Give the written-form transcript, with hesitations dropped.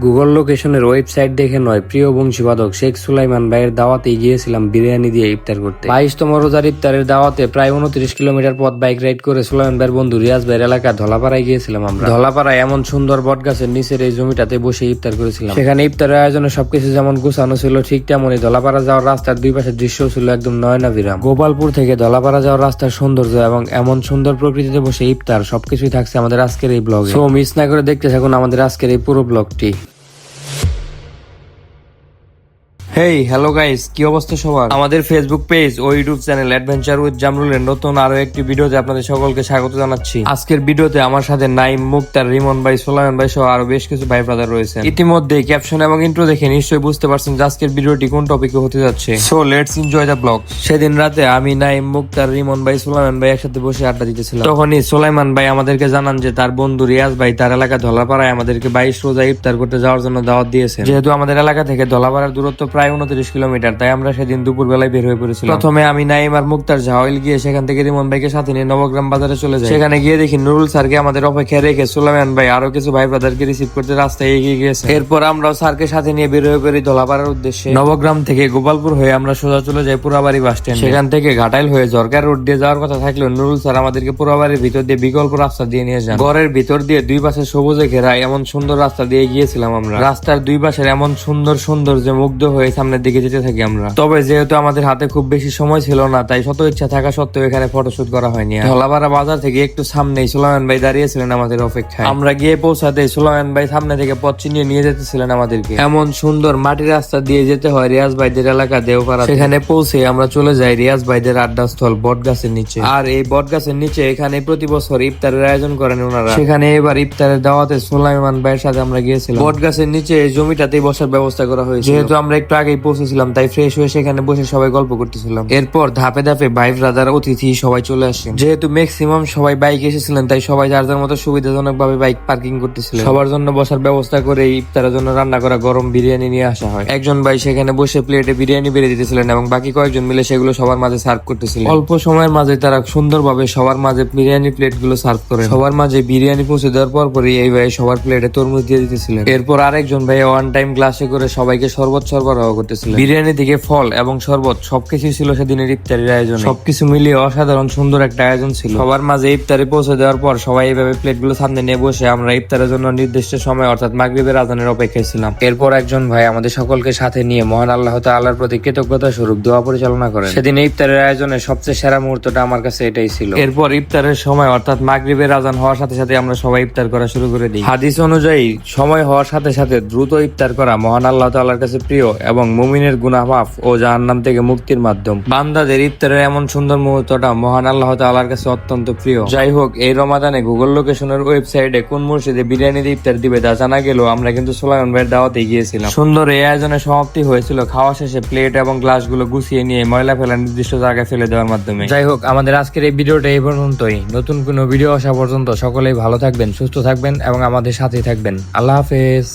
Google লোকেশনের website দেখে নয়, প্রিয় বংশীবাদক শেখ সুলাইমান ভাইয়ের দাওয়াতে গিয়েছিলাম বিরিয়ানি দিয়ে ইফতার করতে। 22তম রোজার ইফতারের দাওয়াতে প্রায় 29 কিলোমিটার পথ বাইক রাইড করে সুলাইমান ভাইয়ের বন্ধু রিয়াজ ভাইয়ের এলাকা ধলাপাড়ায় গিয়েছিলাম আমরা। ধলাপাড়ায় এমন সুন্দর বট গাছের নিচের এই জমিটাতে বসে ইফতার করেছিলাম। সেখানে ইফতারের আয়োজনে সবকিছু যেমন গুছানো ছিল, ঠিক তেমনই ধলাপাড়া যাওয়ার রাস্তার দুই পাশের দৃশ্য ছিল একদম নয়নাভিরাম। গোপালপুর থেকে ধলাপাড়া যাওয়ার রাস্তার সৌন্দর্য এবং এমন সুন্দর প্রকৃতিতে বসে ইফতার সবকিছুই থাকছে আমাদের আজকের এই ব্লগে। সো মিস না করে দেখতে থাকুন আমাদের আজকের এই পুরো ব্লগটি। হেই হ্যালো গাইস, কি অবস্থা সবার? আমাদের ফেসবুক পেজ ও ইউটিউব চ্যানেল অ্যাডভেঞ্চার উইথ জামরুলের নতুন আরো একটি ভিডিওতে আপনাদের সকলকে স্বাগত জানাচ্ছি। আজকের ভিডিওতে আমার সাথে নাইম, মুক্তার, রিমন ভাই, সুলাইমান ভাই সহ আরো বেশ কিছু ভাই ব্রাদার রয়েছেন। ইতিমধ্যে ক্যাপশন এবং ইন্ট্রো দেখে নিশ্চয়ই বুঝতে পারছেন যে আজকের ভিডিওটি কোন টপিকে হতে যাচ্ছে। So let's enjoy the blog. সেদিন রাতে আমি, নাইম, মুক্তার, রিমন ভাই, সুলাইমান ভাই একসাথে বসে আড্ডা দিতেছিলাম। তখনই সুলাইমান ভাই আমাদেরকে জানান যে তার বন্ধু রিয়াজ ভাই তার এলাকা ধলাপাড়ায় আমাদেরকে 22 রোজা ইফতার করতে যাওয়ার জন্য দাওয়াত দিয়েছেন। যেহেতু আমাদের এলাকা থেকে ধলাপাড়ার দূরত্ব প্রায় 29 কিলোমিটার, তাই আমরা সেদিন দুপুর বেলায় বের হয়ে পড়েছিলাম। প্রথমে আমি, নাইম আর মুক্তার ঝাওয়াইল গিয়ে সেখান থেকে রিমন ভাইকে সাথে নিয়ে নবগ্রাম বাজারে চলে যাই। সেখানে গিয়ে দেখি নুরুল স্যারকে আমাদের অপেক্ষায় রেখে সুলাইমান ভাই আরো কিছু ভাই ব্রাদারকে রিসিভ করতে রাস্তায় এগিয়ে গিয়েছে। এরপর আমরাও স্যারকে সাথে নিয়ে বের হয়ে পড়ি ধলাপাড়ার উদ্দেশ্যে। নবগ্রাম থেকে গোপালপুর হয়ে আমরা সোজা চলে যাই পুরাবাড়ি বাস স্ট্যান্ড। সেখান থেকে ঘাটাইল হয়ে জরকার রোড দিয়ে যাওয়ার কথা থাকলেও নুরুল স্যার আমাদেরকে পুরাবাড়ির ভিতর দিয়ে বিকল্প রাস্তা দিয়ে নিয়ে যান। ঘরের ভিতর দিয়ে দুই পাশে সবুজে ঘেরা এমন সুন্দর রাস্তা দিয়ে গিয়েছিলাম আমরা। রাস্তার দুই পাশের এমন সুন্দর সুন্দর যে মুগ্ধ হয়ে সামনের দিকে যেতে থাকি আমরা। তবে যেহেতু আমাদের হাতে খুব বেশি সময় ছিল না, তাই শত ইচ্ছা থাকা সত্ত্বেও এখানে ফটোশুট করা হয়নি। ধলাপাড়া বাজার থেকে একটু সামনেই সুলাইমান ভাই দাঁড়িয়েছিলেন আমাদের অপেক্ষায়। আমরা গিয়ে পৌঁছাতে সুলাইমান ভাই সামনে থেকে পথ চিনিয়ে নিয়ে যেতেছিলেন আমাদেরকে। এমন সুন্দর মাটির রাস্তা দিয়ে যেতে হয় রিয়াজ ভাইদের এলাকা দেওপাড়া। সেখানে পৌঁছে আমরা চলে যাই রিয়াজ ভাইদের আড্ডাস্থল বট গাছের নিচে। আর এই বট গাছের নিচে এখানে প্রতি বছর ইফতারের আয়োজন করেন ওনারা। সেখানে এবার ইফতারের দাওয়াতে সুলাইমান ভাইয়ের সাথে আমরা গিয়েছিলাম। বট গাছের নিচে এই জমিটাতেই বসার ব্যবস্থা করা হয়েছে। যেহেতু আমরা একটু আগেই পৌঁছেছিলাম, তাই ফ্রেশ হয়ে সেখানে বসে সবাই গল্প করতেছিলাম। এরপর ধাপে ধাপে ভাই ব্রাদার, অতিথি সবাই চলে আসেন। যেহেতু ম্যাক্সিমাম সবাই বাইক এসেছিলেন, তাই সবাই যার যার মতো সুবিধাজনক ভাবে বাইক পার্কিং করতেছিলেন। সবার জন্য বসার ব্যবস্থা করে ইফতারের জন্য রান্না করা গরম বিরিয়ানি নিয়ে আসা হয়। একজন ভাই সেখানে বসে প্লেটে বিরিয়ানি বেড়ে দিতেছিলেন এবং বাকি কয়েকজন মিলে সেগুলো সবার মাঝে সার্ভ করতেছিলেন। অল্প সময়ের মাঝে তারা সুন্দরভাবে সবার মাঝে বিরিয়ানি প্লেট গুলো সার্ভ করেন। সবার মাঝে বিরিয়ানি পৌঁছে দেওয়ার পরই এই ভাই সবার প্লেটে তরমুজ দিয়ে দিতেছিলেন। এরপর আরেকজন ভাই ওয়ান টাইম গ্লাসে করে সবাইকে শরবত সরবরাহ করতেছিলেন। বিরিয়ানি থেকে ফল এবং শরবত সবকিছু ছিল সেদিনের ইফতারের আয়োজন। সবকিছু মিলিয়ে অসাধারণ সুন্দর একটা আয়োজন ছিল। সবার মাঝে ইফতারে পৌঁছে দেওয়ার পর সবাই এইভাবে প্লেটগুলো সামনে নিয়ে বসে আমরা ইফতারের জন্য নির্দিষ্ট সময় অর্থাৎ মাগরিবের আজানের অপেক্ষায় ছিলাম। এরপর একজন ভাই আমাদের সকলকে সাথে নিয়ে মহান আল্লাহ তাআলার প্রতি কৃতজ্ঞতা স্বরূপ দোয়া পরিচালনা করেন। সেদিন ইফতারের আয়োজনের সবচেয়ে সেরা মুহূর্তটা আমার কাছে এটাই ছিল। এরপর ইফতারের সময় অর্থাৎ মাগরিবের আজান হওয়ার সাথে সাথে আমরা সবাই ইফতার করা শুরু করে দিই। হাদিস অনুযায়ী সময় হওয়ার সাথে সাথে দ্রুত ইফতার করা মহান আল্লাহ তাআলার কাছে প্রিয় এবং মুমিনের গুনাহ মাফ ও জাহান্নাম থেকে মুক্তির মাধ্যম। বান্দাদের ইফতারের এমন সুন্দর মুহূর্তটা মহান আল্লাহ তাআলার কাছে অত্যন্ত প্রিয়। যাই হোক, এই রমাদানে গুগল লোকেশনের ওয়েবসাইটে কোন মসজিদে বিরিয়ানি দিয়ে ইফতার দিবে তা জানা গেলেও আমরা কিন্তু সুলাইমান ভাইয়ের দাওয়াতে গিয়েছিলাম। সুন্দর এই আয়োজনের সমাপ্তি হয়েছিল খাওয়া শেষে প্লেট এবং গ্লাসগুলো গুছিয়ে নিয়ে ময়লা ফেলা নির্দিষ্ট জায়গায় ফেলে দেওয়ার মাধ্যমে। যাই হোক, আমাদের আজকের এই ভিডিওটা এই পর্যন্তই। নতুন কোনো ভিডিও আসা পর্যন্ত সকলেই ভালো থাকবেন, সুস্থ থাকবেন এবং আমাদের সাথেই থাকবেন। আল্লাহ হাফেজ।